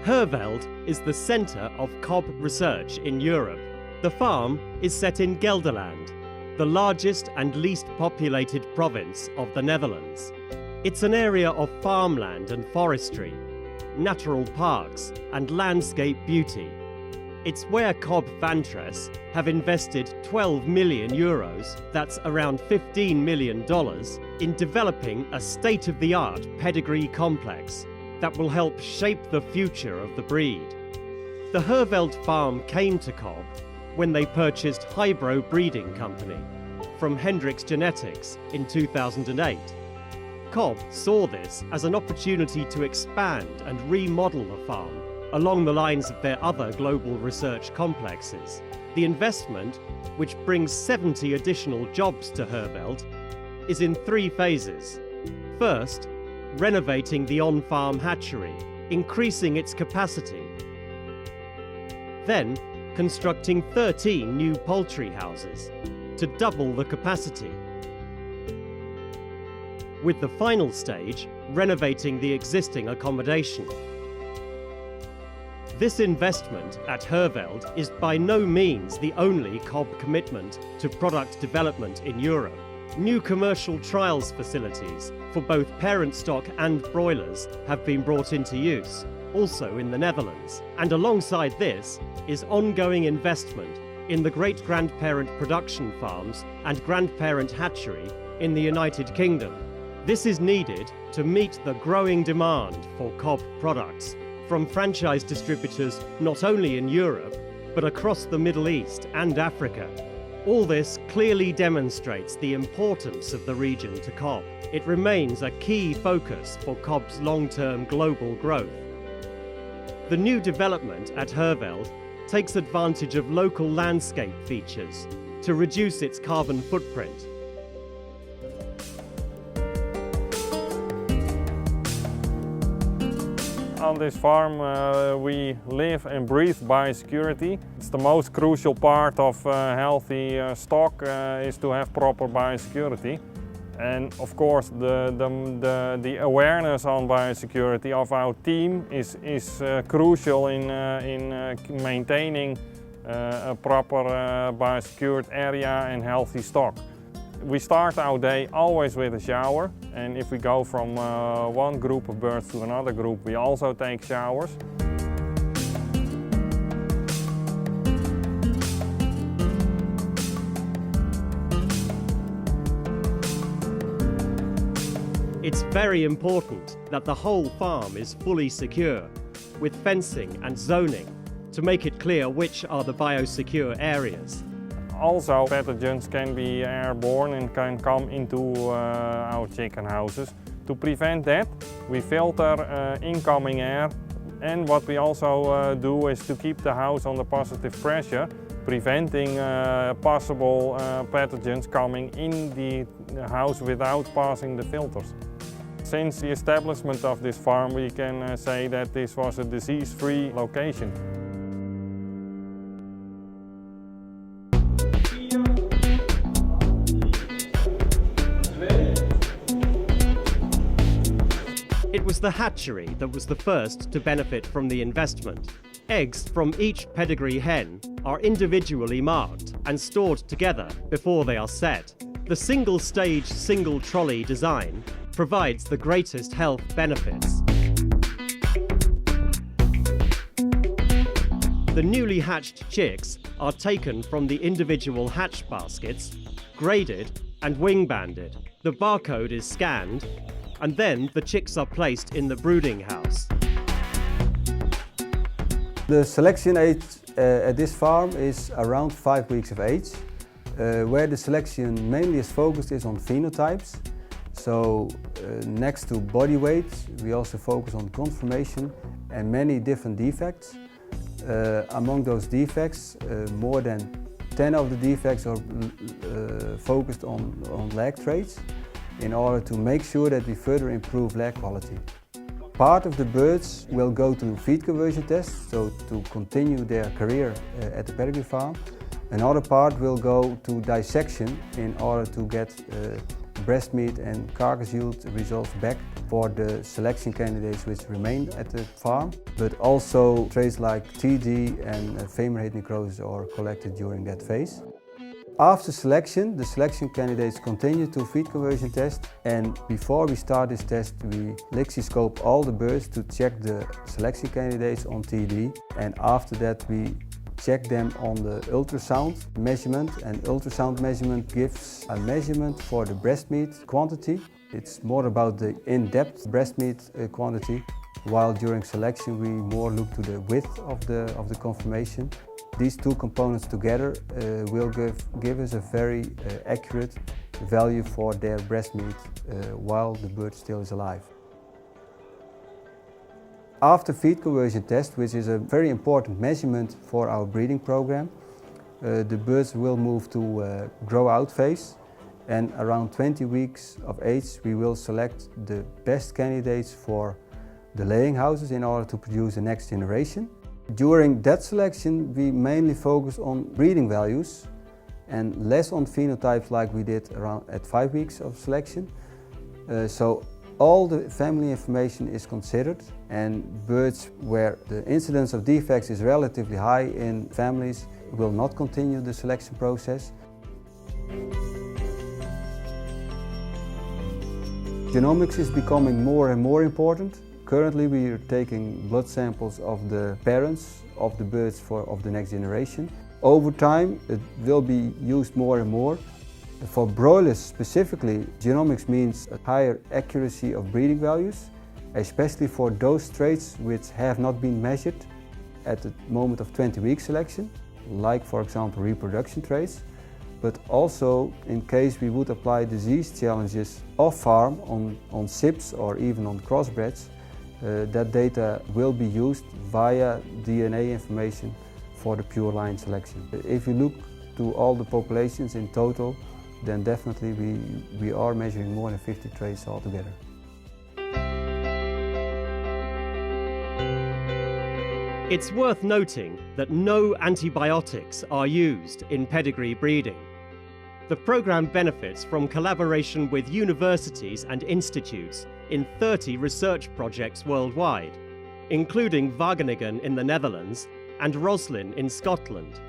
Herveld is the centre of Cobb research in Europe. The farm is set in Gelderland, the largest and least populated province of the Netherlands. It's an area of farmland and forestry, natural parks and landscape beauty. It's where Cobb Vantress have invested 12 million euros, that's around $15 million, in developing a state-of-the-art pedigree complex that will help shape the future of the breed. The Herveld farm came to Cobb when they purchased Hybro Breeding Company from Hendrix Genetics in 2008. Cobb saw this as an opportunity to expand and remodel the farm along the lines of their other global research complexes. The investment, which brings 70 additional jobs to Herveld, is in 3 phases. First, renovating the on-farm hatchery, increasing its capacity. Then, constructing 13 new poultry houses to double the capacity. With the final stage, renovating the existing accommodation. This investment at Herveld is by no means the only Cobb commitment to product development in Europe. New commercial trials facilities for both parent stock and broilers have been brought into use, also in the Netherlands. And alongside this is ongoing investment in the great-grandparent production farms and grandparent hatchery in the United Kingdom. This is needed to meet the growing demand for Cobb products from franchise distributors not only in Europe, but across the Middle East and Africa. All this clearly demonstrates the importance of the region to Cobb. It remains a key focus for Cobb's long-term global growth. The new development at Herveld takes advantage of local landscape features to reduce its carbon footprint. On this farm we live and breathe biosecurity. It's the most crucial part of healthy stock is to have proper biosecurity. And of course the awareness on biosecurity of our team is crucial in maintaining a proper biosecured area and healthy stock. We start our day always with a shower, and if we go from one group of birds to another group, we also take showers. It's very important that the whole farm is fully secure, with fencing and zoning to make it clear which are the biosecure areas. Also, pathogens can be airborne and can come into our chicken houses. To prevent that, we filter incoming air, and what we also do is to keep the house under positive pressure, preventing possible pathogens coming in the house without passing the filters. Since the establishment of this farm, we can say that this was a disease-free location. It was the hatchery that was the first to benefit from the investment. Eggs from each pedigree hen are individually marked and stored together before they are set. The single-stage, single-trolley design provides the greatest health benefits. The newly hatched chicks are taken from the individual hatch baskets, graded and wing-banded. The barcode is scanned, and then the chicks are placed in the brooding house. The selection age at this farm is around 5 weeks of age, where the selection mainly is focused is on phenotypes. So next to body weight, we also focus on conformation and many different defects. Among those defects, more than 10 of the defects are focused on leg traits, in order to make sure that we further improve leg quality. Part of the birds will go to feed conversion tests, so to continue their career at the pedigree farm. Another part will go to dissection in order to get breast meat and carcass yield results back for the selection candidates which remain at the farm, but also traits like TD and femur height necrosis are collected during that phase. After selection, the selection candidates continue to feed conversion test, and before we start this test we lexiscope all the birds to check the selection candidates on TD, and after that we check them on the ultrasound measurement, and ultrasound measurement gives a measurement for the breast meat quantity. It's more about the in-depth breast meat quantity, while during selection we more look to the width of the conformation. These two components together will give us a very accurate value for their breast meat while the bird still is alive. After feed conversion test, which is a very important measurement for our breeding program, the birds will move to grow out phase, and around 20 weeks of age we will select the best candidates for the laying houses in order to produce the next generation. During that selection we mainly focus on breeding values and less on phenotypes like we did at 5 weeks of selection. So all the family information is considered, and birds where the incidence of defects is relatively high in families will not continue the selection process. Genomics is becoming more and more important. Currently we are taking blood samples of the parents of the birds of the next generation. Over time it will be used more and more. For broilers specifically, genomics means a higher accuracy of breeding values, especially for those traits which have not been measured at the moment of 20-week selection, like for example reproduction traits, but also in case we would apply disease challenges off-farm on SIPs or even on crossbreds. That data will be used via DNA information for the pure line selection. If you look to all the populations in total, then definitely we are measuring more than 50 traits altogether. It's worth noting that no antibiotics are used in pedigree breeding. The program benefits from collaboration with universities and institutes in 30 research projects worldwide, including Wageningen in the Netherlands and Roslin in Scotland.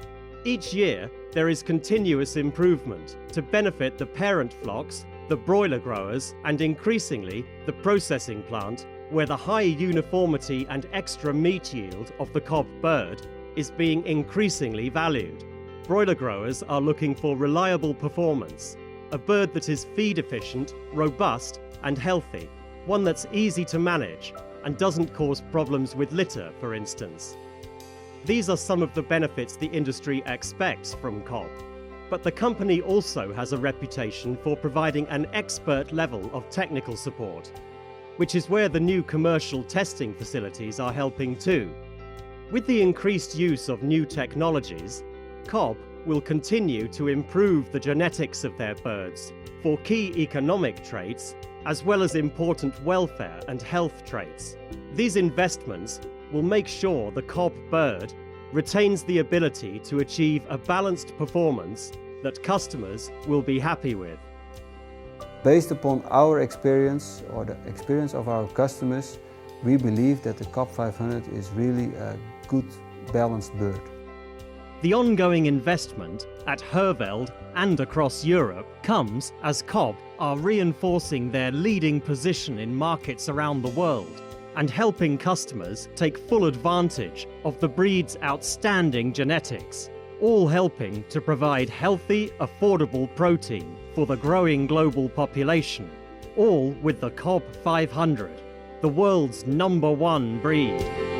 Each year, there is continuous improvement to benefit the parent flocks, the broiler growers, and increasingly the processing plant, where the high uniformity and extra meat yield of the Cobb bird is being increasingly valued. Broiler growers are looking for reliable performance, a bird that is feed efficient, robust, and healthy, one that's easy to manage and doesn't cause problems with litter, for instance. These are some of the benefits the industry expects from Cobb. But the company also has a reputation for providing an expert level of technical support, which is where the new commercial testing facilities are helping too. With the increased use of new technologies, Cobb will continue to improve the genetics of their birds for key economic traits as well as important welfare and health traits. These investments will make sure the Cobb bird retains the ability to achieve a balanced performance that customers will be happy with. Based upon our experience or the experience of our customers, we believe that the Cobb 500 is really a good balanced bird. The ongoing investment at Herveld and across Europe comes as Cobb are reinforcing their leading position in markets around the world and helping customers take full advantage of the breed's outstanding genetics, all helping to provide healthy, affordable protein for the growing global population, all with the Cobb 500, the world's #1 breed.